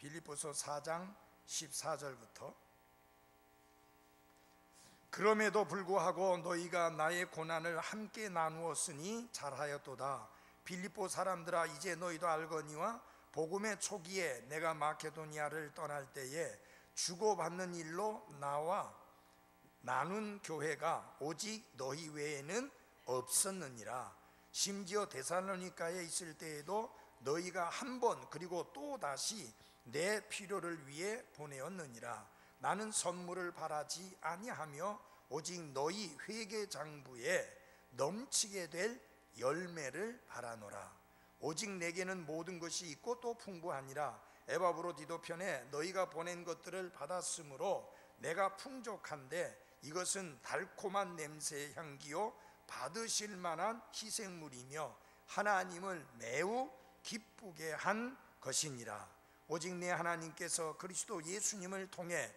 빌립보서 4장 14절부터 그럼에도 불구하고 너희가 나의 고난을 함께 나누었으니 잘하였도다. 빌립보 사람들아, 이제 너희도 알거니와 복음의 초기에 내가 마케도니아를 떠날 때에 주고받는 일로 나와 나눈 교회가 오직 너희 외에는 없었느니라. 심지어 데살로니가에 있을 때에도 너희가 한 번 그리고 또 다시 내 필요를 위해 보내었느니라. 나는 선물을 바라지 아니하며 오직 너희 회개 장부에 넘치게 될 열매를 바라노라. 오직 내게는 모든 것이 있고 또 풍부하니라. 에바브로디도 편에 너희가 보낸 것들을 받았으므로 내가 풍족한데 이것은 달콤한 냄새의 향기요 받으실 만한 희생물이며 하나님을 매우 기쁘게 한 것이니라. 오직 내 하나님께서 그리스도 예수님을 통해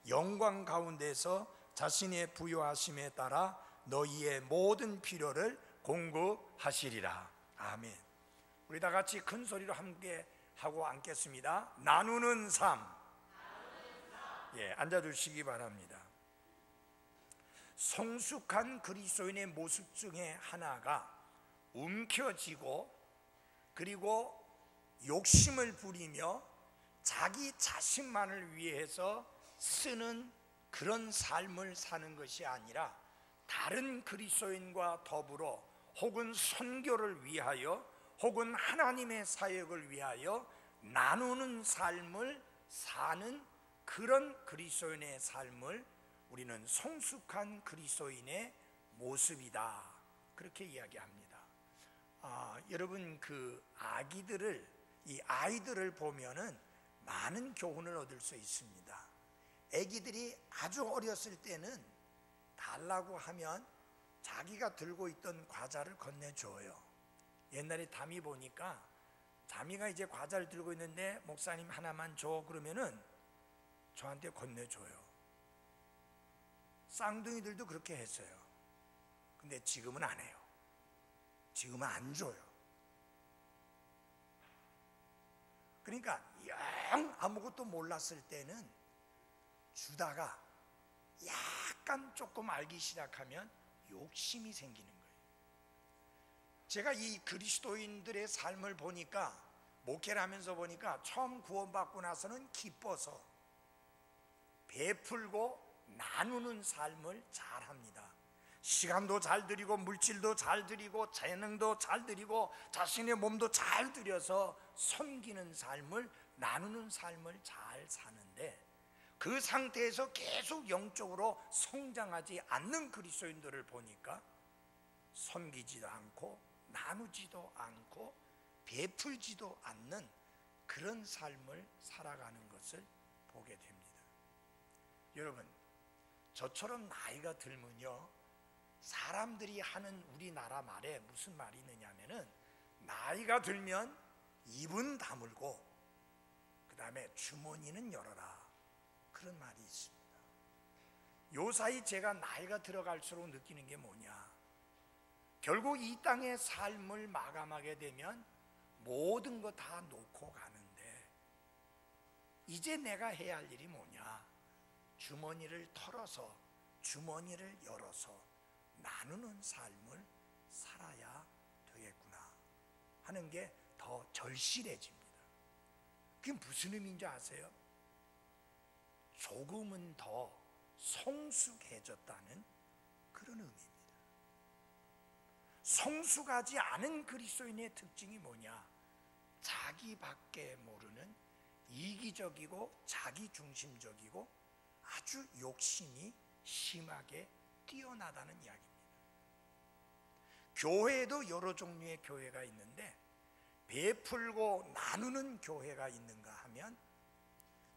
영광 가운데서 자신의 부요하심에 따라 너희의 모든 필요를 공급하시리라. 아멘. 우리 다 같이 큰 소리로 함께 하고 앉겠습니다. 나누는 삶. 예, 앉아주시기 바랍니다. 성숙한 그리스도인의 모습 중에 하나가 움켜쥐고 그리고 욕심을 부리며 자기 자신만을 위해서 쓰는 그런 삶을 사는 것이 아니라 다른 그리스도인과 더불어 혹은 선교를 위하여 혹은 하나님의 사역을 위하여 나누는 삶을 사는 그런 그리스도인의 삶을 우리는 성숙한 그리스도인의 모습이다, 그렇게 이야기합니다. 여러분, 그 아이들을 보면은 많은 교훈을 얻을 수 있습니다. 아기들이 아주 어렸을 때는 달라고 하면 자기가 들고 있던 과자를 건네줘요. 옛날에 담이 보니까 담이가 이제 과자를 들고 있는데 목사님 하나만 줘 그러면은 저한테 건네줘요. 쌍둥이들도 그렇게 했어요. 근데 지금은 안 해요. 지금은 안 줘요. 그러니까 영 아무것도 몰랐을 때는 주다가 약간 조금 알기 시작하면 욕심이 생기는 거예요. 제가 이 그리스도인들의 삶을 보니까, 목회를 하면서 보니까 처음 구원받고 나서는 기뻐서 베풀고 나누는 삶을 잘합니다. 시간도 잘 들이고 물질도 잘 들이고 재능도 잘 들이고 자신의 몸도 잘 들여서 섬기는 삶을, 나누는 삶을 잘 사는데, 그 상태에서 계속 영적으로 성장하지 않는 그리스도인들을 보니까 섬기지도 않고 나누지도 않고 베풀지도 않는 그런 삶을 살아가는 것을 보게 됩니다. 여러분, 저처럼 나이가 들면요, 사람들이 하는 우리나라 말에 무슨 말이 있느냐면은, 나이가 들면 입은 다물고 그 다음에 주머니는 열어라, 그런 말이 있습니다. 요사이 제가 나이가 들어갈수록 느끼는 게 뭐냐, 결국 이 땅의 삶을 마감하게 되면 모든 거 다 놓고 가는데 이제 내가 해야 할 일이 뭐냐, 주머니를 털어서 주머니를 열어서 나누는 삶을 살아야 되겠구나 하는 게 더 절실해집니다. 그게 무슨 의미인지 아세요? 조금은 더 성숙해졌다는 그런 의미입니다. 성숙하지 않은 그리스도인의 특징이 뭐냐, 자기밖에 모르는 이기적이고 자기중심적이고 아주 욕심이 심하게 뛰어나다는 이야기입니다. 교회에도 여러 종류의 교회가 있는데, 베풀고 나누는 교회가 있는가 하면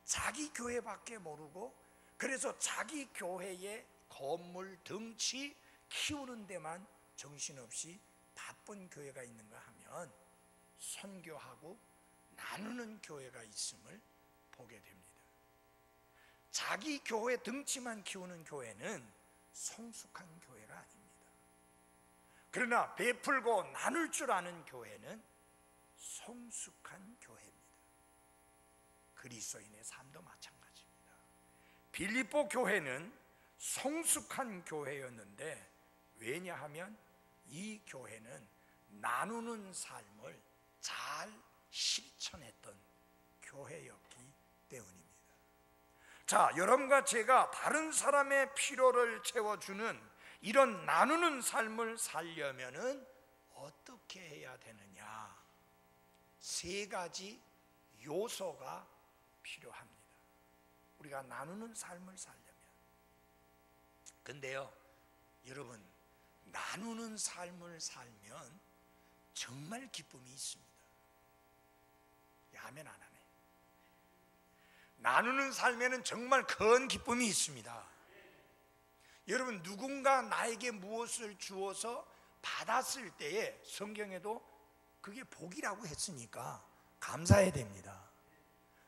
자기 교회밖에 모르고 그래서 자기 교회의 건물 덩치 키우는 데만 정신없이 바쁜 교회가 있는가 하면 선교하고 나누는 교회가 있음을 보게 됩니다. 자기 교회 덩치만 키우는 교회는 성숙한 교회가 아닙니다. 그러나 베풀고 나눌 줄 아는 교회는 성숙한 교회입니다. 그리스도인의 삶도 마찬가지입니다. 빌립보 교회는 성숙한 교회였는데, 왜냐하면 이 교회는 나누는 삶을 잘 실천했던 교회였기 때문입니다. 자, 여러분과 제가 다른 사람의 필요를 채워주는 이런 나누는 삶을 살려면은 어떻게 해야 되느냐? 세 가지 요소가 필요합니다. 우리가 나누는 삶을 살려면. 근데요, 여러분, 나누는 삶을 살면 정말 기쁨이 있습니다. 아멘 안 하네. 나누는 삶에는 정말 큰 기쁨이 있습니다. 여러분, 누군가 나에게 무엇을 주어서 받았을 때에 성경에도 그게 복이라고 했으니까 감사해야 됩니다.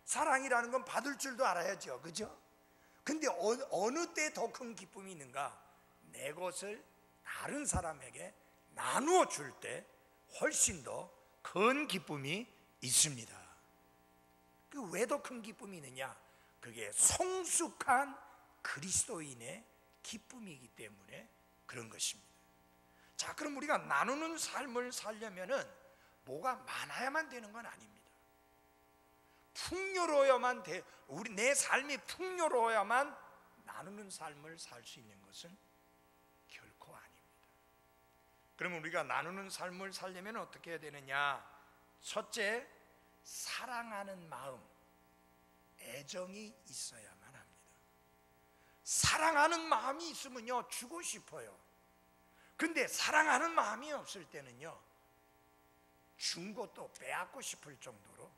사랑이라는 건 받을 줄도 알아야죠, 그죠? 근데 어느 때 더 큰 기쁨이 있는가? 내 것을 다른 사람에게 나누어 줄 때 훨씬 더 큰 기쁨이 있습니다. 그 왜 더 큰 기쁨이 있느냐? 그게 성숙한 그리스도인의 기쁨이기 때문에 그런 것입니다. 자, 그럼 우리가 나누는 삶을 살려면은 뭐가 많아야만 되는 건 아닙니다. 풍요로워야만 내 삶이 풍요로워야만 나누는 삶을 살 수 있는 것은 결코 아닙니다. 그러면 우리가 나누는 삶을 살려면 어떻게 해야 되느냐? 첫째, 사랑하는 마음, 애정이 있어야만 합니다. 사랑하는 마음이 있으면요, 주고 싶어요. 근데 사랑하는 마음이 없을 때는요, 준 것도 빼앗고 싶을 정도로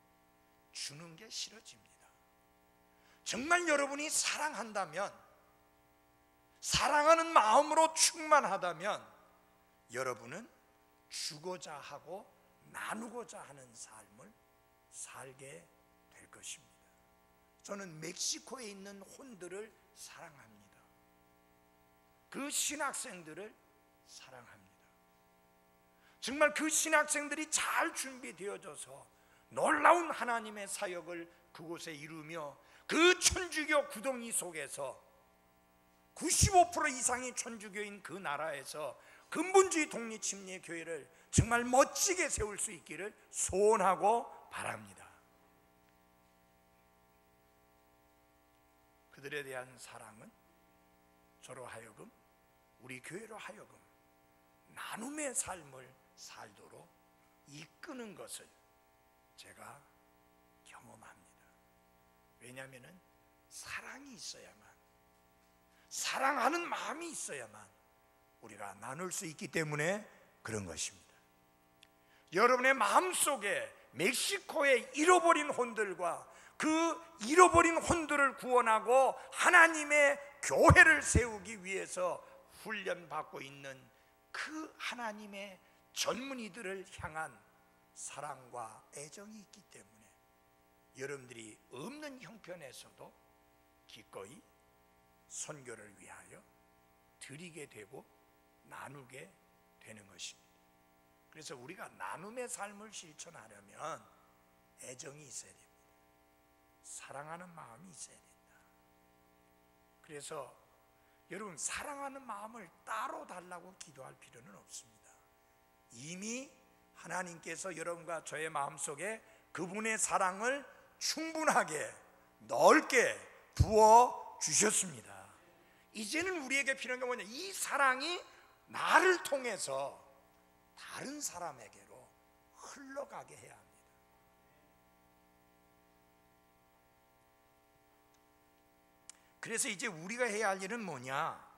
주는 게 싫어집니다. 정말 여러분이 사랑한다면, 사랑하는 마음으로 충만하다면 여러분은 주고자 하고 나누고자 하는 삶을 살게 될 것입니다. 저는 멕시코에 있는 혼들을 사랑합니다. 그 신학생들을 사랑합니다. 정말 그 신학생들이 잘 준비되어져서 놀라운 하나님의 사역을 그곳에 이루며, 그 천주교 구덩이 속에서 95% 이상이 천주교인 그 나라에서 근본주의 독립침례 교회를 정말 멋지게 세울 수 있기를 소원하고 바랍니다. 그들에 대한 사랑은 저로 하여금, 우리 교회로 하여금 나눔의 삶을 살도록 이끄는 것을 제가 경험합니다. 왜냐하면 사랑이 있어야만, 사랑하는 마음이 있어야만 우리가 나눌 수 있기 때문에 그런 것입니다. 여러분의 마음속에 멕시코의 잃어버린 혼들과 그 잃어버린 혼들을 구원하고 하나님의 교회를 세우기 위해서 훈련받고 있는 그 하나님의 젊은이들을 향한 사랑과 애정이 있기 때문에 여러분들이 없는 형편에서도 기꺼이 선교를 위하여 드리게 되고 나누게 되는 것입니다. 그래서 우리가 나눔의 삶을 실천하려면 애정이 있어야 됩니다. 사랑하는 마음이 있어야 된다. 그래서 여러분, 사랑하는 마음을 따로 달라고 기도할 필요는 없습니다. 이미 하나님께서 여러분과 저의 마음속에 그분의 사랑을 충분하게 넓게 부어 주셨습니다. 이제는 우리에게 필요한 게 뭐냐? 이 사랑이 나를 통해서 다른 사람에게로 흘러가게 해야 합니다. 그래서 이제 우리가 해야 할 일은 뭐냐?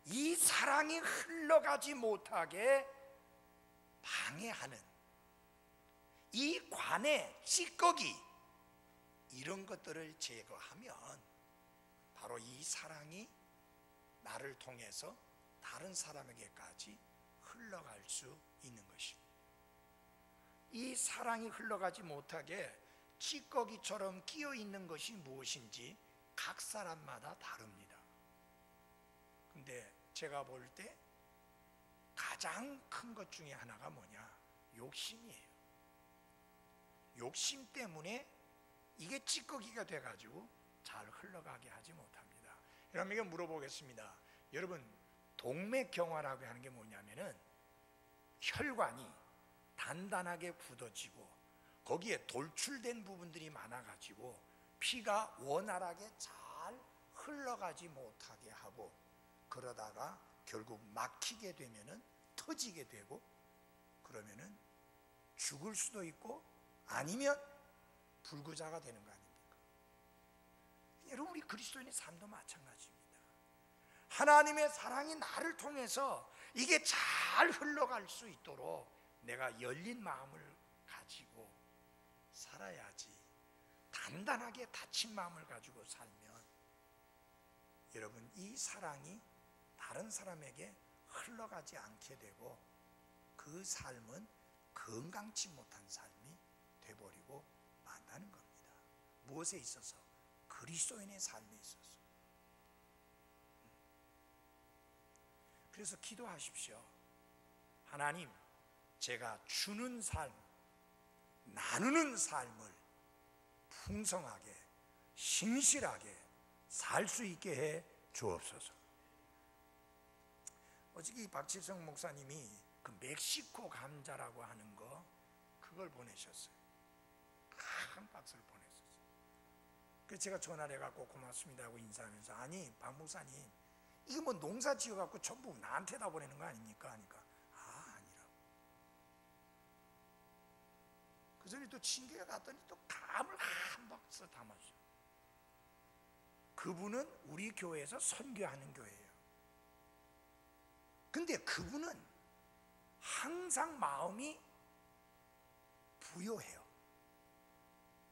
이 사랑이 흘러가지 못하게 방해하는 이 관의 찌꺼기, 이런 것들을 제거하면 바로 이 사랑이 나를 통해서 다른 사람에게까지 흘러갈 수 있는 것입니다. 이 사랑이 흘러가지 못하게 찌꺼기처럼 끼어 있는 것이 무엇인지 각 사람마다 다릅니다. 근데 제가 볼 때 가장 큰 것 중에 하나가 뭐냐? 욕심이에요. 욕심 때문에 이게 찌꺼기가 돼가지고 잘 흘러가게 하지 못합니다. 여러분에게 물어보겠습니다. 여러분, 동맥경화라고 하는 게 뭐냐면은 혈관이 단단하게 굳어지고 거기에 돌출된 부분들이 많아가지고 피가 원활하게 잘 흘러가지 못하게 하고, 그러다가 결국 막히게 되면은 터지게 되고, 그러면은 죽을 수도 있고 아니면 불구자가 되는 거 아닙니까? 여러분, 우리 그리스도인의 삶도 마찬가지입니다. 하나님의 사랑이 나를 통해서 이게 잘 흘러갈 수 있도록 내가 열린 마음을 가지고 살아야지. 단단하게 닫힌 마음을 가지고 살면 여러분, 이 사랑이 다른 사람에게 흘러가지 않게 되고 그 삶은 건강치 못한 삶이 돼버리고 만다는 겁니다. 무엇에 있어서? 그리스도인의 삶에 있어서. 그래서 기도하십시오. 하나님, 제가 주는 삶, 나누는 삶을 풍성하게, 신실하게 살 수 있게 해 주옵소서. 어저께 박칠성 목사님이 그 멕시코 감자라고 하는 거, 그걸 보내셨어요. 큰 박스를 보냈었어요. 그래서 제가 전화를 해갖고 고맙습니다 하고 인사하면서, 아니 박 목사님, 이거 뭐 농사 지어갖고 전부 나한테다 보내는 거 아닙니까? 하니까 아니라고. 그 전에 또 친구가 갔더니 또 감을 한 박스 담았어요. 그분은 우리 교회에서 선교하는 교회예요. 근데 그분은 항상 마음이 부요해요.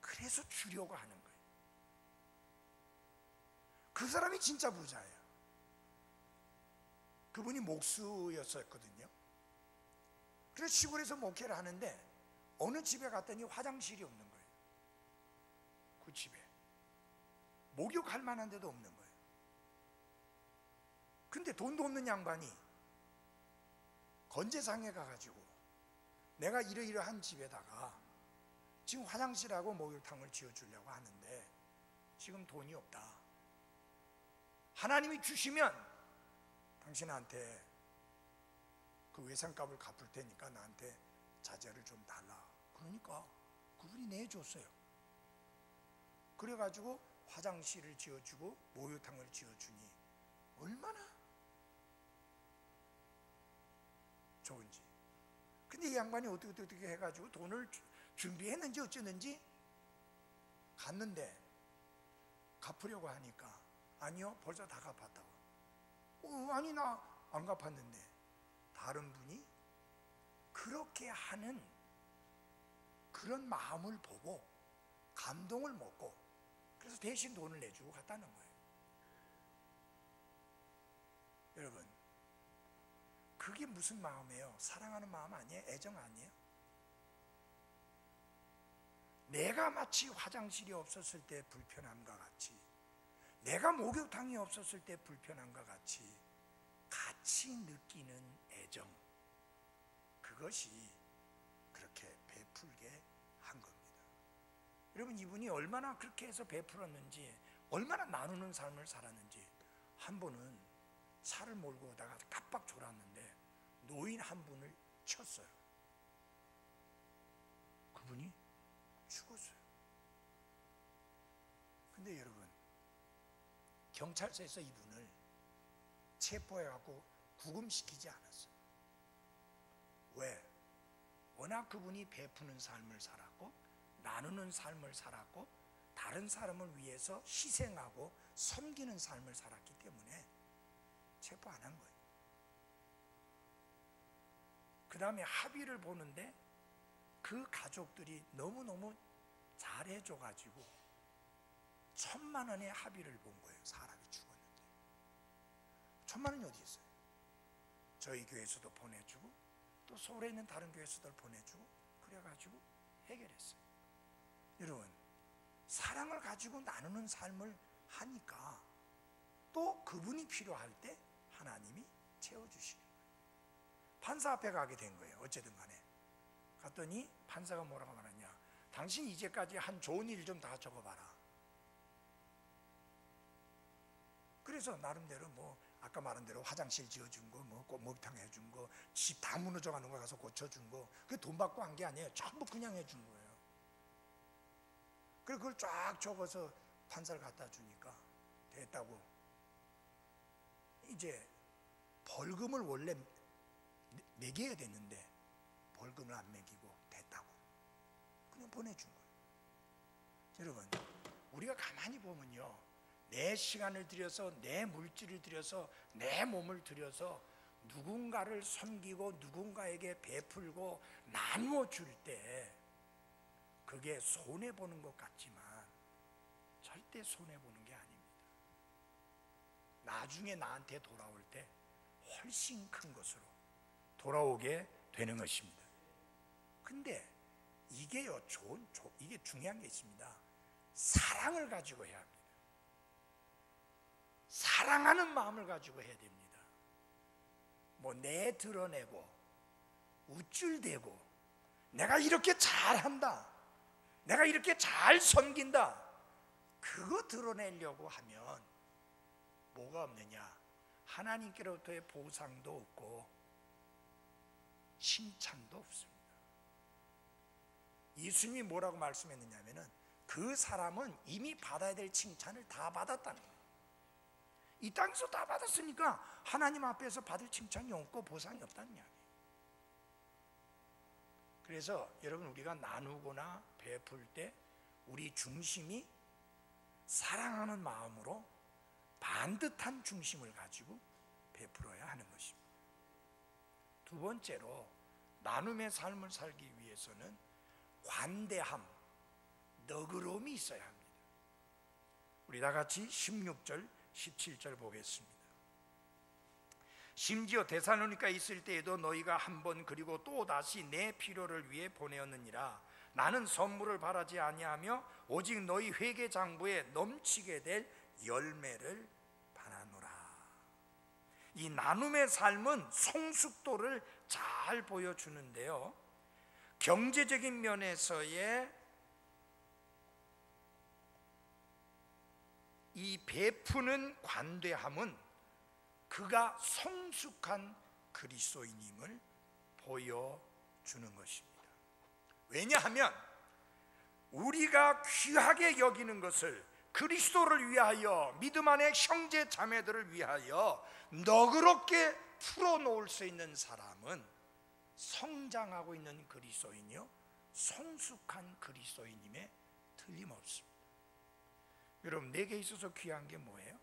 그래서 주려고 하는 거예요. 그 사람이 진짜 부자예요. 그분이 목수였었거든요. 그래서 시골에서 목회를 하는데 어느 집에 갔더니 화장실이 없는 거예요. 그 집에 목욕할 만한 데도 없는 거예요. 근데 돈도 없는 양반이 건재상에 가가지고 내가 이러이러한 집에다가 지금 화장실하고 목욕탕을 지어주려고 하는데 지금 돈이 없다. 하나님이 주시면 당신한테 그 외상값을 갚을 테니까 나한테 자재를 좀 달라. 그러니까 그분이 내줬어요. 그래가지고 화장실을 지어주고 목욕탕을 지어주니 얼마나 좋은지. 근데 이 양반이 어떻게 해가지고 돈을 준비했는지 어쩌는지 갔는데 갚으려고 하니까 아니요, 벌써 다 갚았다고. 아니 나 안 갚았는데. 다른 분이 그렇게 하는 그런 마음을 보고 감동을 먹고 그래서 대신 돈을 내주고 갔다는 거예요. 여러분, 그게 무슨 마음이에요? 사랑하는 마음 아니에요? 애정 아니에요? 내가 마치 화장실이 없었을 때 불편함과 같이, 내가 목욕탕이 없었을 때 불편함과 같이 느끼는 애정, 그것이 그렇게 베풀게 한 겁니다. 여러분, 이분이 얼마나 그렇게 해서 베풀었는지, 얼마나 나누는 삶을 살았는지. 한 번은 차를 몰고 오다가 깜빡 졸았는데 노인 한 분을 쳤어요. 그분이 죽었어요. 근데 여러분, 경찰서에서 이분을 체포해갖고 구금시키지 않았어요. 왜? 워낙 그분이 베푸는 삶을 살았고 나누는 삶을 살았고 다른 사람을 위해서 희생하고 섬기는 삶을 살았기 때문에 체포 안 한 거예요. 그 다음에 합의를 보는데 그 가족들이 너무너무 잘해줘가지고 1,000만 원의 합의를 본 거예요. 사람이 죽었는데 1,000만 원이 어디 있어요? 저희 교회에서도 보내주고 또 서울에 있는 다른 교회에서도 보내주고 그래가지고 해결했어요. 여러분, 사랑을 가지고 나누는 삶을 하니까 또 그분이 필요할 때 하나님이 채워주시는 거예요. 판사 앞에 가게 된 거예요. 어쨌든 간에 갔더니 판사가 뭐라고 말하냐, 당신 이제까지 한 좋은 일 좀 다 적어봐라. 그래서 나름대로 뭐 아까 말한 대로 화장실 지어준 거, 뭐 목욕탕 해준 거, 집 다 무너져가는 거 가서 고쳐준 거, 그게 돈 받고 한 게 아니에요. 전부 그냥 해준 거예요. 그리고 그걸 쫙 적어서 판사를 갖다 주니까 됐다고. 이제 벌금을 원래 매겨야 되는데 벌금을 안 매기고 됐다고 그냥 보내준 거예요. 여러분, 우리가 가만히 보면요, 내 시간을 들여서, 내 물질을 들여서, 내 몸을 들여서 누군가를 섬기고 누군가에게 베풀고 나누어 줄 때 그게 손해보는 것 같지만 절대 손해보는 게 아닙니다. 나중에 나한테 돌아올 때 훨씬 큰 것으로 돌아오게 되는 것입니다. 근데 이게요, 이게 중요한 게 있습니다. 사랑을 가지고 해야 합니다. 사랑하는 마음을 가지고 해야 됩니다. 뭐 내 드러내고 우쭐대고 내가 이렇게 잘한다, 내가 이렇게 잘 섬긴다, 그거 드러내려고 하면 뭐가 없느냐? 하나님께로부터의 보상도 없고 칭찬도 없습니다. 예수님이 뭐라고 말씀했느냐면은 그 사람은 이미 받아야 될 칭찬을 다 받았다는 거예요. 이 땅에서 다 받았으니까 하나님 앞에서 받을 칭찬이 없고 보상이 없다는 이야기예요. 그래서 여러분, 우리가 나누거나 베풀 때 우리 중심이 사랑하는 마음으로 반듯한 중심을 가지고 베풀어야 하는 것입니다. 두 번째로, 나눔의 삶을 살기 위해서는 관대함, 너그러움이 있어야 합니다. 우리 다 같이 16절 17절 보겠습니다. 심지어 데살로니가에 있을 때에도 너희가 한 번 그리고 또 다시 내 필요를 위해 보내었느니라. 나는 선물을 바라지 아니하며 오직 너희 회개 장부에 넘치게 될 열매를 바라노라. 이 나눔의 삶은 성숙도를 잘 보여주는데요, 경제적인 면에서의 이 베푸는 관대함은 그가 성숙한 그리스도인임을 보여주는 것입니다. 왜냐하면 우리가 귀하게 여기는 것을 그리스도를 위하여, 믿음 안의 형제 자매들을 위하여 너그럽게 풀어놓을 수 있는 사람은 성장하고 있는 그리스도인이요, 성숙한 그리스도인임에 틀림없습니다. 여러분, 내게 있어서 귀한 게 뭐예요?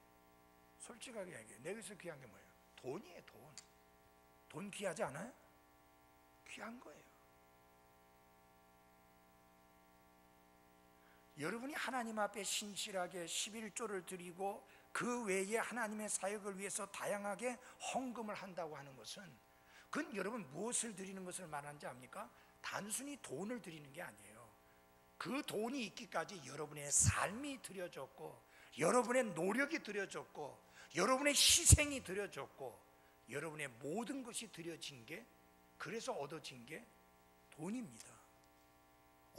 솔직하게 얘기해요. 내게 있어서 귀한 게 뭐예요? 돈이에요. 돈 귀하지 않아요? 귀한 거예요. 여러분이 하나님 앞에 신실하게 11조를 드리고 그 외에 하나님의 사역을 위해서 다양하게 헌금을 한다고 하는 것은, 그건 여러분 무엇을 드리는 것을 말하는지 압니까? 단순히 돈을 드리는 게 아니에요. 그 돈이 있기까지 여러분의 삶이 드려졌고, 여러분의 노력이 드려졌고, 여러분의 희생이 드려졌고, 여러분의 모든 것이 드려진 게, 그래서 얻어진 게 돈입니다.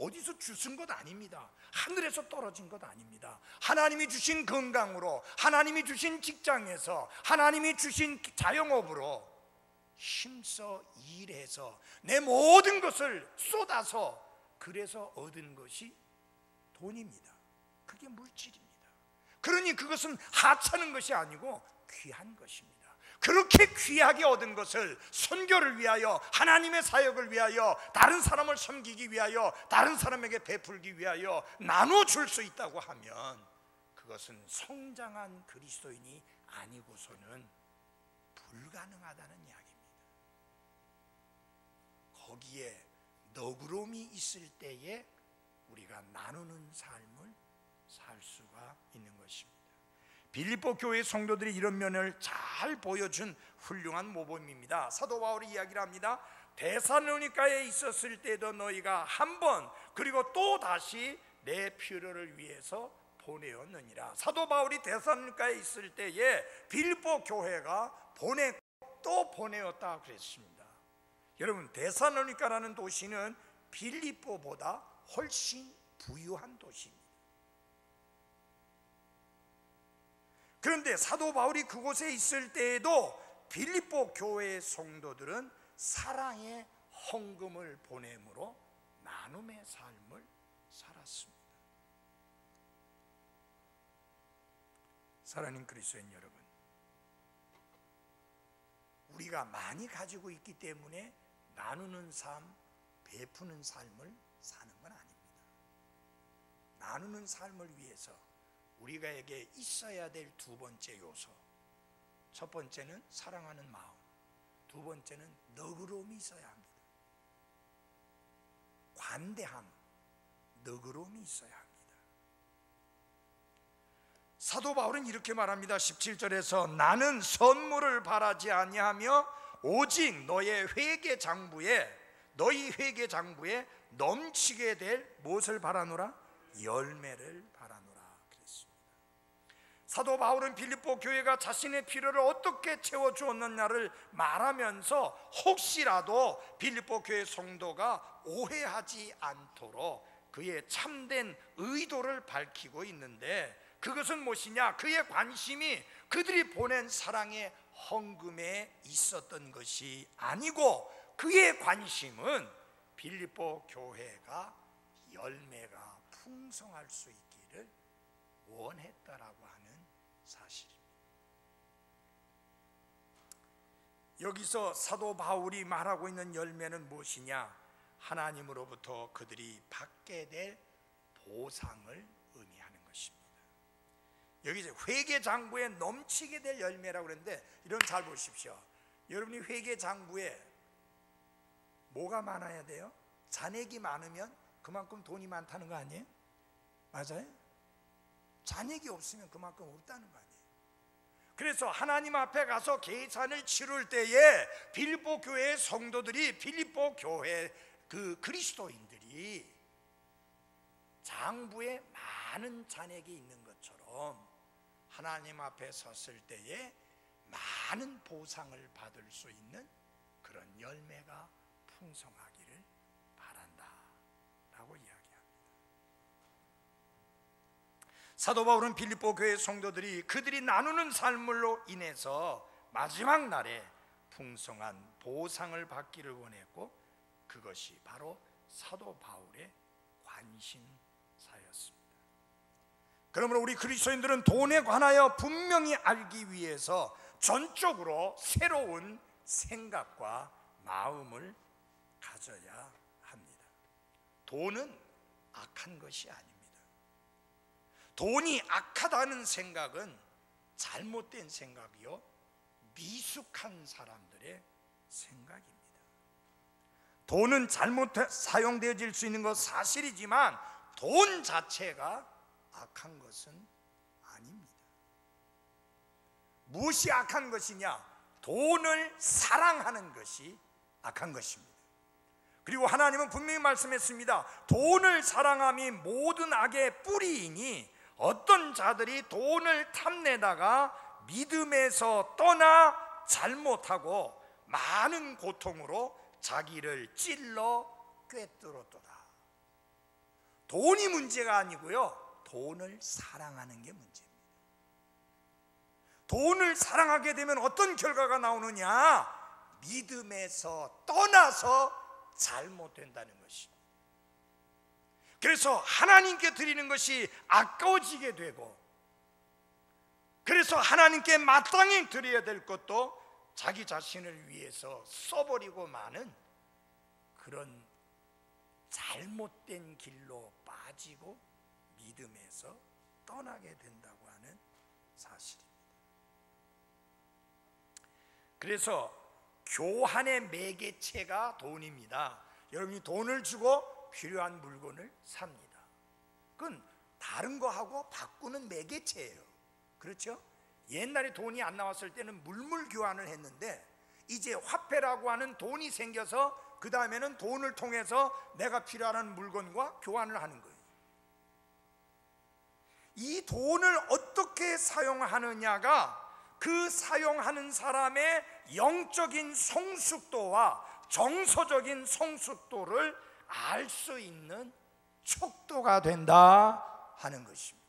어디서 주신 것 아닙니다. 하늘에서 떨어진 것 아닙니다. 하나님이 주신 건강으로, 하나님이 주신 직장에서, 하나님이 주신 자영업으로 힘써 일해서 내 모든 것을 쏟아서 그래서 얻은 것이 돈입니다. 그게 물질입니다. 그러니 그것은 하찮은 것이 아니고 귀한 것입니다. 그렇게 귀하게 얻은 것을 선교를 위하여, 하나님의 사역을 위하여, 다른 사람을 섬기기 위하여, 다른 사람에게 베풀기 위하여 나눠줄 수 있다고 하면 그것은 성장한 그리스도인이 아니고서는 불가능하다는 이야기입니다. 거기에 너그러움이 있을 때에 우리가 나누는 삶을 살 수가 있는 것입니다. 빌립보 교회 성도들이 이런 면을 잘 보여준 훌륭한 모범입니다. 사도 바울이 이야기를 합니다. 데살로니가에 있었을 때도 너희가 한 번 그리고 또 다시 내 필요를 위해서 보내었느니라. 사도 바울이 데살로니가에 있을 때에 빌립보 교회가 보냈고 또 보내었다 그랬습니다. 여러분, 데살로니가라는 도시는 빌립보보다 훨씬 부유한 도시입니다. 그런데 사도 바울이 그곳에 있을 때에도 빌립보 교회의 성도들은 사랑의 헌금을 보냄으로 나눔의 삶을 살았습니다. 사랑하는 그리스도인 여러분, 우리가 많이 가지고 있기 때문에 나누는 삶, 베푸는 삶을 사는 건 아닙니다. 나누는 삶을 위해서 우리가에게 있어야 될 두 번째 요소, 첫 번째는 사랑하는 마음, 두 번째는 너그러움이 있어야 합니다. 관대함, 너그러움이 있어야 합니다. 사도 바울은 이렇게 말합니다. 17절에서 나는 선물을 바라지 아니하며 오직 너희 회개 장부에 넘치게 될 무엇을 바라노라? 열매를 바라노라 그랬습니다. 사도 바울은 빌립보 교회가 자신의 필요를 어떻게 채워주었느냐를 말하면서 혹시라도 빌립보 교회 성도가 오해하지 않도록 그의 참된 의도를 밝히고 있는데, 그것은 무엇이냐? 그의 관심이 그들이 보낸 사랑의 헌금에 있었던 것이 아니고 그의 관심은 빌립보 교회가 열매가 풍성할 수 있기를 원했다라고 하는 사실입니다. 여기서 사도 바울이 말하고 있는 열매는 무엇이냐? 하나님으로부터 그들이 받게 될 보상을 의미하는 것입니다. 여기 이제 회개 장부에 넘치게 될 열매라고 그랬는데, 이런 잘 보십시오. 여러분이 회개 장부에 뭐가 많아야 돼요? 잔액이 많으면 그만큼 돈이 많다는 거 아니에요? 맞아요? 잔액이 없으면 그만큼 없다는 거 아니에요? 그래서 하나님 앞에 가서 계산을 치룰 때에 빌립보 교회의 성도들이, 빌립보 교회 그 그리스도인들이 장부에 많은 잔액이 있는 것처럼 하나님 앞에 섰을 때에 많은 보상을 받을 수 있는 그런 열매가 풍성하기를 바란다 라고 이야기합니다. 사도 바울은 빌립보 교회 성도들이 그들이 나누는 삶으로 인해서 마지막 날에 풍성한 보상을 받기를 원했고, 그것이 바로 사도 바울의 관심사였습니다. 그러므로 우리 그리스도인들은 돈에 관하여 분명히 알기 위해서 전적으로 새로운 생각과 마음을 가져야 합니다. 돈은 악한 것이 아닙니다. 돈이 악하다는 생각은 잘못된 생각이요, 미숙한 사람들의 생각입니다. 돈은 잘못 사용되어질 수 있는 것 사실이지만 돈 자체가 악한 것은 아닙니다. 무엇이 악한 것이냐? 돈을 사랑하는 것이 악한 것입니다. 그리고 하나님은 분명히 말씀했습니다. 돈을 사랑함이 모든 악의 뿌리이니 어떤 자들이 돈을 탐내다가 믿음에서 떠나 잘못하고 많은 고통으로 자기를 찔러 꿰뚫었도다. 돈이 문제가 아니고요, 돈을 사랑하는 게 문제입니다. 돈을 사랑하게 되면 어떤 결과가 나오느냐? 믿음에서 떠나서 잘못된다는 것입니다. 그래서 하나님께 드리는 것이 아까워지게 되고, 그래서 하나님께 마땅히 드려야 될 것도 자기 자신을 위해서 써버리고 마는 그런 잘못된 길로 빠지고 믿음에서 떠나게 된다고 하는 사실입니다. 그래서 교환의 매개체가 돈입니다. 여러분이 돈을 주고 필요한 물건을 삽니다. 그건 다른 거하고 바꾸는 매개체예요. 그렇죠? 옛날에 돈이 안 나왔을 때는 물물 교환을 했는데, 이제 화폐라고 하는 돈이 생겨서 그 다음에는 돈을 통해서 내가 필요한 물건과 교환을 하는 거예요. 이 돈을 어떻게 사용하느냐가 그 사용하는 사람의 영적인 성숙도와 정서적인 성숙도를 알 수 있는 척도가 된다 하는 것입니다.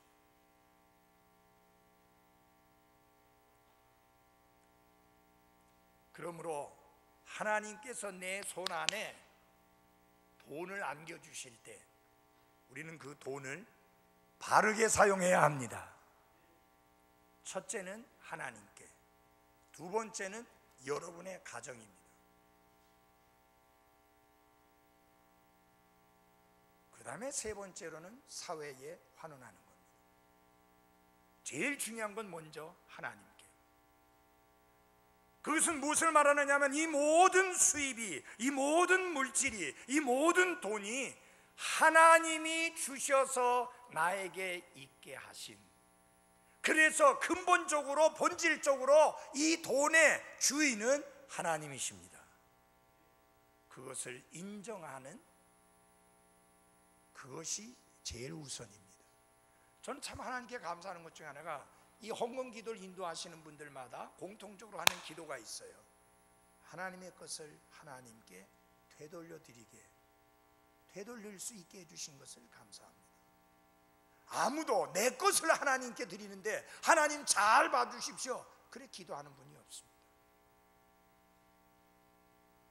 그러므로 하나님께서 내 손 안에 돈을 안겨주실 때 우리는 그 돈을 바르게 사용해야 합니다. 첫째는 하나님께, 두 번째는 여러분의 가정입니다. 그 다음에 세 번째로는 사회에 환원하는 겁니다. 제일 중요한 건 먼저 하나님께. 그것은 무엇을 말하느냐 하면 이 모든 수입이, 이 모든 물질이, 이 모든 돈이 하나님이 주셔서 나에게 있게 하신, 그래서 근본적으로 본질적으로 이 돈의 주인은 하나님이십니다. 그것을 인정하는 그것이 제일 우선입니다. 저는 참 하나님께 감사하는 것 중에 하나가 이 헌금 기도를 인도하시는 분들마다 공통적으로 하는 기도가 있어요. 하나님의 것을 하나님께 되돌릴 수 있게 해주신 것을 감사합니다. 아무도 내 것을 하나님께 드리는데 하나님 잘 봐주십시오 그래 기도하는 분이 없습니다.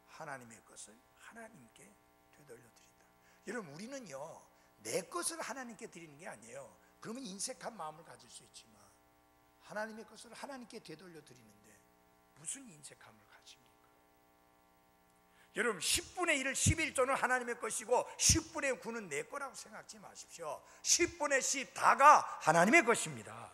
하나님의 것을 하나님께 되돌려드린다. 여러분, 우리는요 내 것을 하나님께 드리는 게 아니에요. 그러면 인색한 마음을 가질 수 있지만 하나님의 것을 하나님께 되돌려 드리는데 무슨 인색함을 가집니까? 여러분, 10분의 1을 11조는 하나님의 것이고 10분의 9는 내 거라고 생각하지 마십시오. 10분의 10 다가 하나님의 것입니다.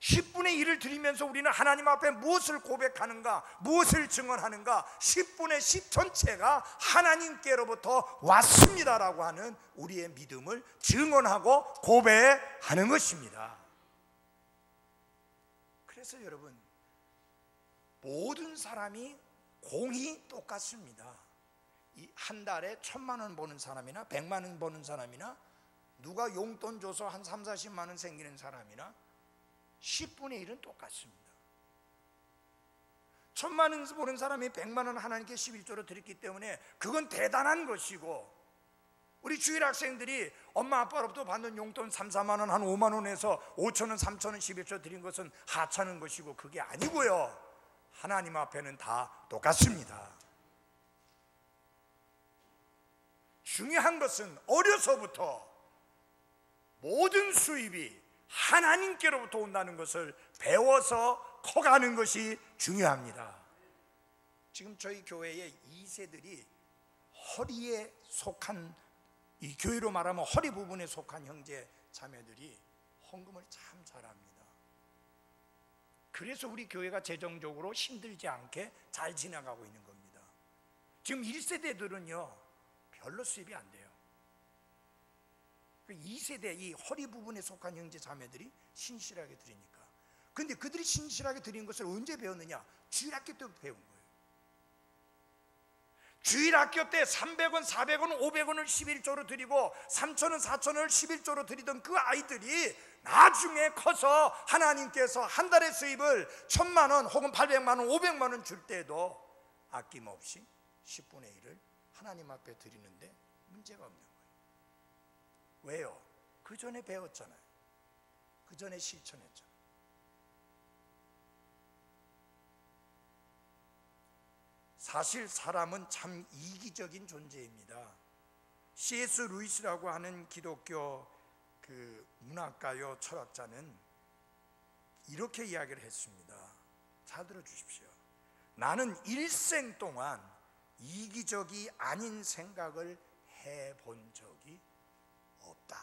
10분의 1을 드리면서 우리는 하나님 앞에 무엇을 고백하는가, 무엇을 증언하는가? 10분의 10 전체가 하나님께로부터 왔습니다라고 하는 우리의 믿음을 증언하고 고백하는 것입니다. 그래서 여러분, 모든 사람이 공이 똑같습니다. 이 한 달에 1,000만 원 버는 사람이나 100만 원 버는 사람이나 누가 용돈 줘서 한 3, 40만 원 생기는 사람이나 10분의 1은 똑같습니다. 1,000만 원 버는 사람이 100만 원 하나님께 11조로 드렸기 때문에 그건 대단한 것이고, 우리 주일 학생들이 엄마 아빠로부터 받는 용돈 3, 4만 원, 한 5만 원에서 5천 원, 3천 원 11조 드린 것은 하찮은 것이고 그게 아니고요, 하나님 앞에는 다 똑같습니다. 중요한 것은 어려서부터 모든 수입이 하나님께로부터 온다는 것을 배워서 커가는 것이 중요합니다. 지금 저희 교회의 2세들이 허리에 속한, 이 교회로 말하면 허리 부분에 속한 형제 자매들이 헌금을 참 잘합니다. 그래서 우리 교회가 재정적으로 힘들지 않게 잘 지나가고 있는 겁니다. 지금 1세대들은요 별로 수입이 안 돼요. 2세대 이 허리 부분에 속한 형제 자매들이 신실하게 드리니까. 근데 그들이 신실하게 드린 것을 언제 배웠느냐? 주일학교 때 배운 거예요. 주일학교 때 300원, 400원, 500원을 11조로 드리고 3,000원, 4,000원을 11조로 드리던 그 아이들이 나중에 커서 하나님께서 한 달의 수입을 1,000만 원 혹은 800만 원, 500만 원 줄 때도 아낌없이 10분의 1을 하나님 앞에 드리는데 문제가 없는 거예요. 왜요? 그 전에 배웠잖아요. 그 전에 실천했잖아요. 사실 사람은 참 이기적인 존재입니다. C.S. 루이스라고 하는 기독교 그 문학가요 철학자는 이렇게 이야기를 했습니다. 잘 들어주십시오. 나는 일생 동안 이기적이 아닌 생각을 해본 적이 없다.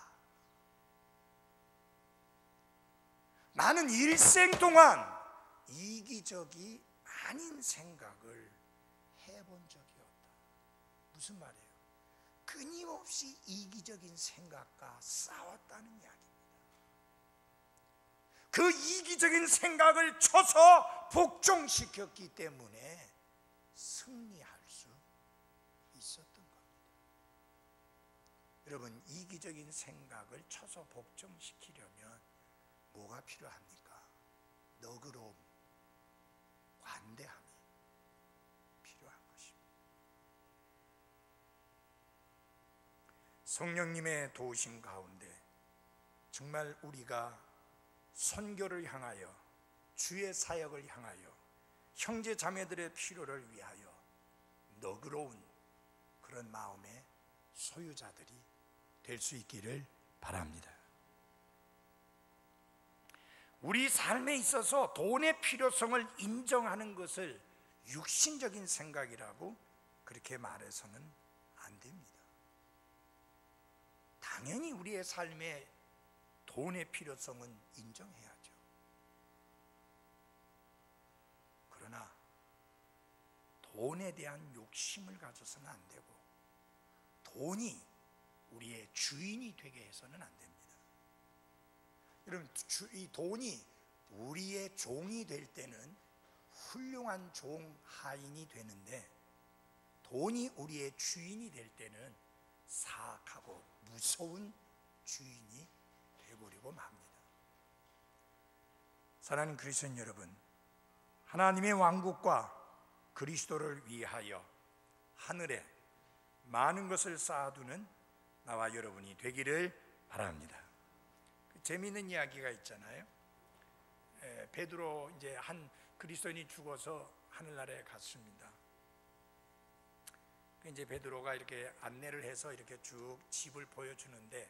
나는 일생 동안 이기적이 아닌 생각을 해본 적이 없다. 무슨 말이에요? 끊임없이 이기적인 생각과 싸웠다는 이야기입니다. 그 이기적인 생각을 쳐서 복종시켰기 때문에 승리할 수 있었던 겁니다. 여러분, 이기적인 생각을 쳐서 복종시키려면 뭐가 필요합니까? 너그러움, 관대함이 필요한 것입니다. 성령님의 도우심 가운데 정말 우리가 선교를 향하여, 주의 사역을 향하여, 형제 자매들의 필요를 위하여 너그러운 그런 마음의 소유자들이 될 수 있기를 바랍니다. 우리 삶에 있어서 돈의 필요성을 인정하는 것을 육신적인 생각이라고 그렇게 말해서는 안 됩니다. 당연히 우리의 삶에 돈의 필요성은 인정해야죠. 그러나 돈에 대한 욕심을 가져서는 안 되고, 돈이 우리의 주인이 되게 해서는 안 됩니다. 여러분, 이 돈이 우리의 종이 될 때는 훌륭한 종 하인이 되는데, 돈이 우리의 주인이 될 때는 사악하고 무서운 주인이 되어버리고 맙니다. 사랑하는 그리스도인 여러분, 하나님의 왕국과 그리스도를 위하여 하늘에 많은 것을 쌓아두는 나와 여러분이 되기를 바랍니다. 재미있는 이야기가 있잖아요. 베드로, 이제 한 그리스도인이 죽어서 하늘나라에 갔습니다. 이제 베드로가 이렇게 안내를 해서 이렇게 쭉 집을 보여주는데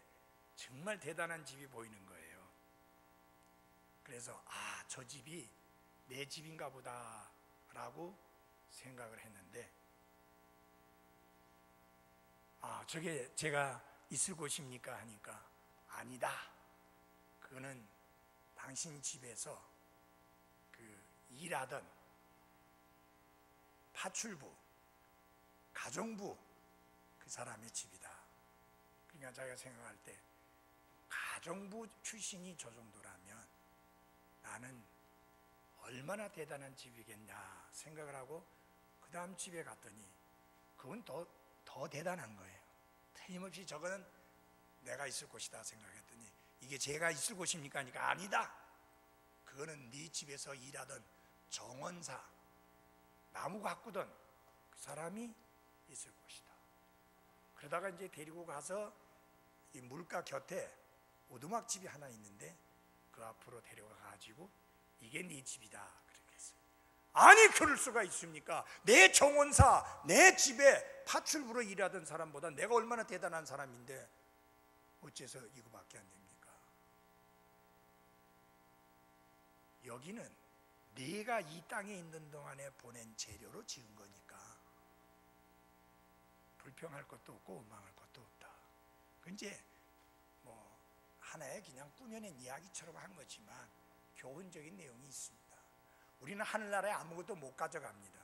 정말 대단한 집이 보이는 거예요. 그래서 저 집이 내 집인가 보다라고 생각을 했는데, 저게 제가 있을 곳입니까? 하니까 아니다. 그거는 당신 집에서 그 일하던 파출부, 가정부 그 사람의 집이다. 그러니까 자기가 생각할 때 가정부 출신이 저 정도라면 나는 얼마나 대단한 집이겠냐 생각을 하고 그 다음 집에 갔더니 그건 더 대단한 거예요. 틀림없이 저거는 내가 있을 곳이다 생각했더니 이게 제가 있을 곳입니까? 하니까 아니다. 그거는 네 집에서 일하던 정원사, 나무 가꾸던 그 사람이 있을 곳이다. 그러다가 이제 데리고 가서 이 물가 곁에 오두막집이 하나 있는데 그 앞으로 데려가 가지고 이게 네 집이다 그렇게 했어요. 아니, 그럴 수가 있습니까? 내 정원사, 내 집에 파출부로 일하던 사람보다 내가 얼마나 대단한 사람인데 어째서 이거밖에 안 됩니까? 여기는 네가 이 땅에 있는 동안에 보낸 재료로 지은 거니까 불평할 것도 없고 원망할 것도 없다. 그 이제 뭐 하나의 그냥 꾸며낸 이야기처럼 한 거지만 교훈적인 내용이 있습니다. 우리는 하늘나라에 아무것도 못 가져갑니다.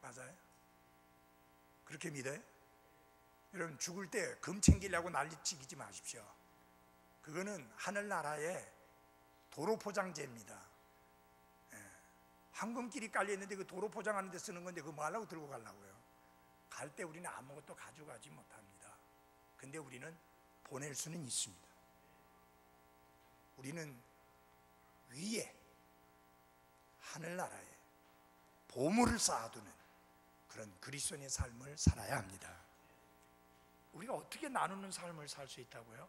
맞아요? 그렇게 믿어요? 여러분, 죽을 때 금 챙기려고 난리치지 마십시오. 그거는 하늘나라의 도로 포장재입니다. 황금길이 깔려있는데 그 도로 포장하는 데 쓰는 건데 그거 뭐 하려고 들고 가려고요? 갈 때 우리는 아무것도 가져가지 못합니다. 근데 우리는 보낼 수는 있습니다. 우리는 위에 하늘나라에 보물을 쌓아두는 그런 그리스도인의 삶을 살아야 합니다. 우리가 어떻게 나누는 삶을 살 수 있다고요?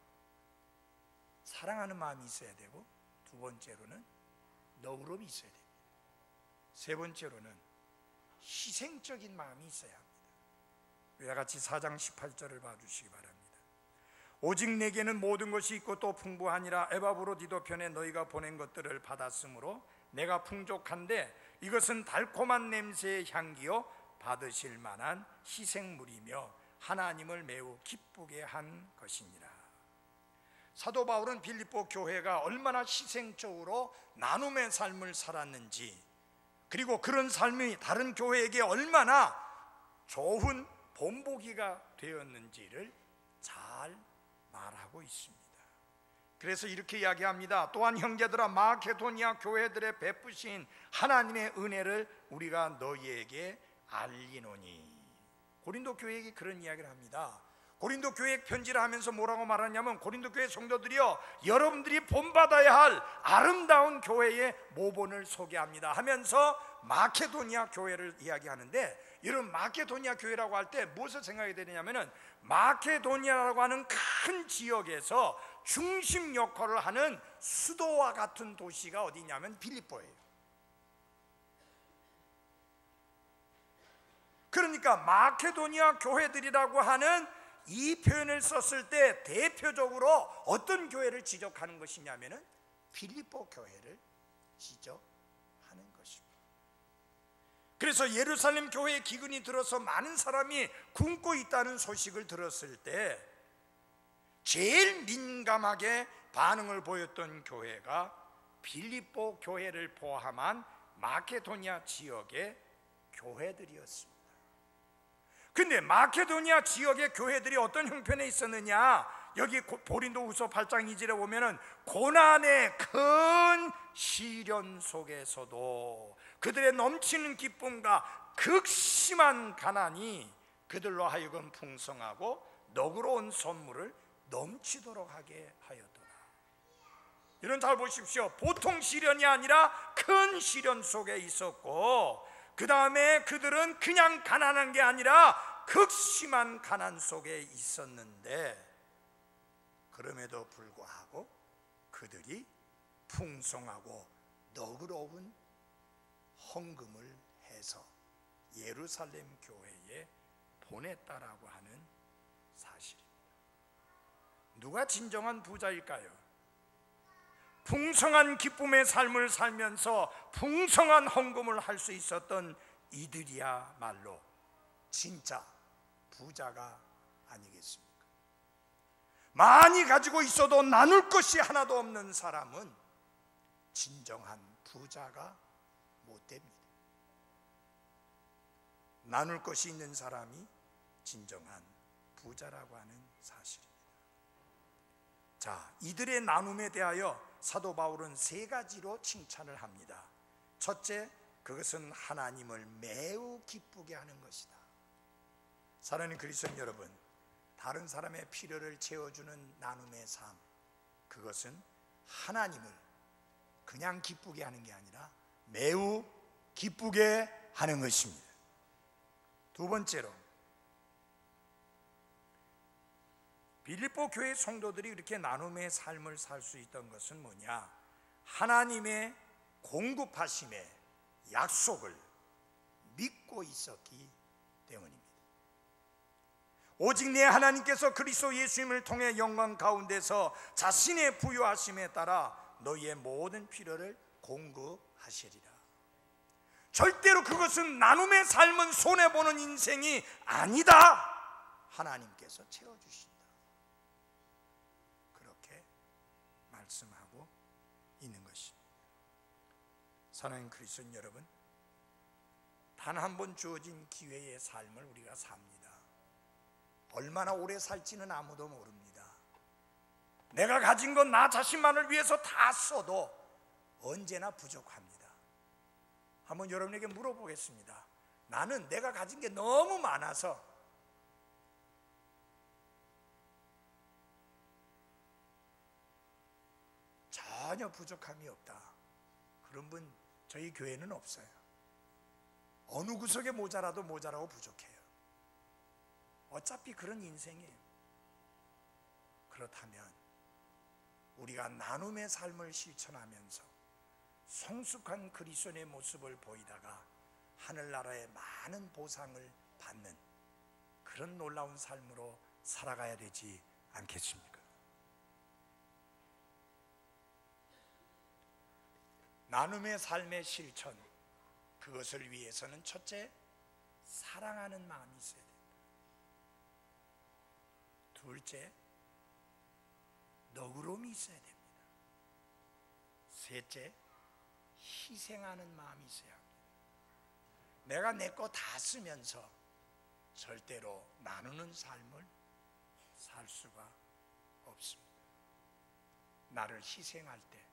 사랑하는 마음이 있어야 되고, 두 번째로는 너그러움이 있어야 됩니다. 세 번째로는 희생적인 마음이 있어야 합니다. 우리와 같이 4장 18절을 봐주시기 바랍니다. 오직 내게는 모든 것이 있고 또 풍부하니라. 에바브로디도 편에 너희가 보낸 것들을 받았으므로 내가 풍족한데 이것은 달콤한 냄새의 향기요 받으실 만한 희생물이며 하나님을 매우 기쁘게 한 것이니라. 사도 바울은 빌립보 교회가 얼마나 희생적으로 나눔의 삶을 살았는지, 그리고 그런 삶이 다른 교회에게 얼마나 좋은 본보기가 되었는지를 잘 말하고 있습니다. 그래서 이렇게 이야기합니다. 또한 형제들아, 마케도니아 교회들의 베푸신 하나님의 은혜를 우리가 너희에게 알리노니. 고린도 교회에게 그런 이야기를 합니다. 고린도 교회 편지를 하면서 뭐라고 말하냐면, 고린도 교회 성도들이여, 여러분들이 본받아야 할 아름다운 교회의 모본을 소개합니다 하면서 마케도니아 교회를 이야기하는데, 이런 마케도니아 교회라고 할 때 무엇을 생각이 되느냐면, 마케도니아라고 하는 큰 지역에서 중심 역할을 하는 수도와 같은 도시가 어디냐면 빌립보예요. 그러니까 마케도니아 교회들이라고 하는 이 표현을 썼을 때 대표적으로 어떤 교회를 지적하는 것이냐면은 빌립보 교회를 지적하는 것입니다. 그래서 예루살렘 교회에 기근이 들어서 많은 사람이 굶고 있다는 소식을 들었을 때 제일 민감하게 반응을 보였던 교회가 빌립보 교회를 포함한 마케도니아 지역의 교회들이었습니다. 근데 마케도니아 지역의 교회들이 어떤 형편에 있었느냐? 여기 고린도후서 8장 2절에 보면은 고난의 큰 시련 속에서도 그들의 넘치는 기쁨과 극심한 가난이 그들로 하여금 풍성하고 너그러운 선물을 넘치도록 하게 하였더라. 이런 잘 보십시오. 보통 시련이 아니라 큰 시련 속에 있었고, 그 다음에 그들은 그냥 가난한 게 아니라 극심한 가난 속에 있었는데, 그럼에도 불구하고 그들이 풍성하고 너그러운 헌금을 해서 예루살렘 교회에 보냈다라고 하는 사실입니다. 누가 진정한 부자일까요? 풍성한 기쁨의 삶을 살면서 풍성한 헌금을 할 수 있었던 이들이야말로 진짜 부자가 아니겠습니까? 많이 가지고 있어도 나눌 것이 하나도 없는 사람은 진정한 부자가 못 됩니다. 나눌 것이 있는 사람이 진정한 부자라고 하는 사실입니다. 자, 이들의 나눔에 대하여 사도 바울은 세 가지로 칭찬을 합니다. 첫째, 그것은 하나님을 매우 기쁘게 하는 것이다. 사랑하는 그리스도인 여러분, 다른 사람의 필요를 채워주는 나눔의 삶, 그것은 하나님을 그냥 기쁘게 하는 게 아니라 매우 기쁘게 하는 것입니다. 두 번째로, 빌립보 교회 성도들이 이렇게 나눔의 삶을 살 수 있던 것은 뭐냐? 하나님의 공급하심의 약속을 믿고 있었기 때문입니다. 오직 내 하나님께서 그리스도 예수님을 통해 영광 가운데서 자신의 부요하심에 따라 너희의 모든 필요를 공급하시리라. 절대로 그것은 나눔의 삶은 손해보는 인생이 아니다. 하나님께서 채워주신다. 그렇게 말씀하고 있는 것입니다. 사랑하는 그리스도인 여러분, 단 한 번 주어진 기회의 삶을 우리가 삽니다. 얼마나 오래 살지는 아무도 모릅니다. 내가 가진 건 나 자신만을 위해서 다 써도 언제나 부족합니다. 한번 여러분에게 물어보겠습니다. 나는 내가 가진 게 너무 많아서 전혀 부족함이 없다, 그런 분 저희 교회는 없어요. 어느 구석에 모자라도 모자라고 부족해요. 어차피 그런 인생이에요. 그렇다면 우리가 나눔의 삶을 실천하면서 성숙한 그리스도의 모습을 보이다가 하늘나라의 많은 보상을 받는 그런 놀라운 삶으로 살아가야 되지 않겠습니까? 나눔의 삶의 실천, 그것을 위해서는 첫째, 사랑하는 마음이 있어야 됩니다. 둘째, 너그러움이 있어야 됩니다. 셋째, 희생하는 마음이 있어야 합니다. 내가 내 거 다 쓰면서 절대로 나누는 삶을 살 수가 없습니다. 나를 희생할 때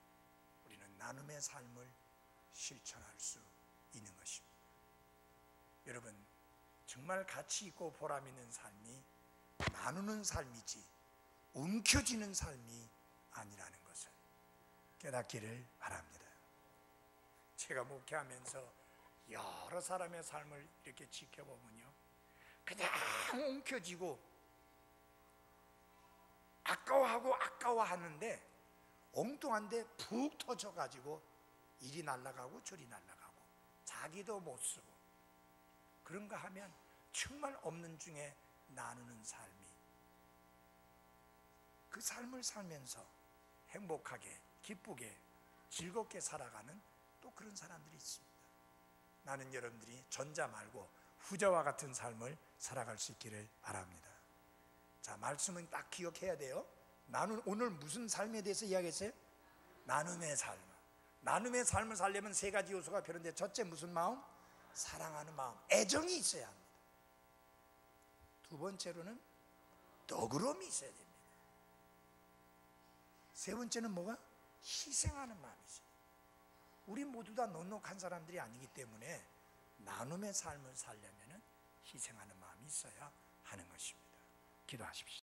우리는 나눔의 삶을 실천할 수 있는 것입니다. 여러분, 정말 가치 있고 보람 있는 삶이 나누는 삶이지 움켜쥐는 삶이 아니라는 것을 깨닫기를 바랍니다. 제가 목회하면서 여러 사람의 삶을 이렇게 지켜보면요, 그냥 움켜쥐고 아까워하는데 엉뚱한데 푹 터져가지고 이리 날아가고 저리 날아가고 자기도 못 쓰고 그런가 하면 정말 없는 중에 나누는 삶이, 그 삶을 살면서 행복하게 기쁘게 즐겁게 살아가는 또 그런 사람들이 있습니다. 나는 여러분들이 전자 말고 후자와 같은 삶을 살아갈 수 있기를 바랍니다. 자, 말씀은 딱 기억해야 돼요. 나는 오늘 무슨 삶에 대해서 이야기했어요? 나눔의 삶. 나눔의 삶을 살려면 세 가지 요소가 필요한데, 첫째 무슨 마음? 사랑하는 마음, 애정이 있어야 합니다. 두 번째로는 너그러움이 있어야 됩니다. 세 번째는 뭐가? 희생하는 마음이 있어요. 우리 모두 다 넉넉한 사람들이 아니기 때문에 나눔의 삶을 살려면 희생하는 마음이 있어야 하는 것입니다. 기도하십시오.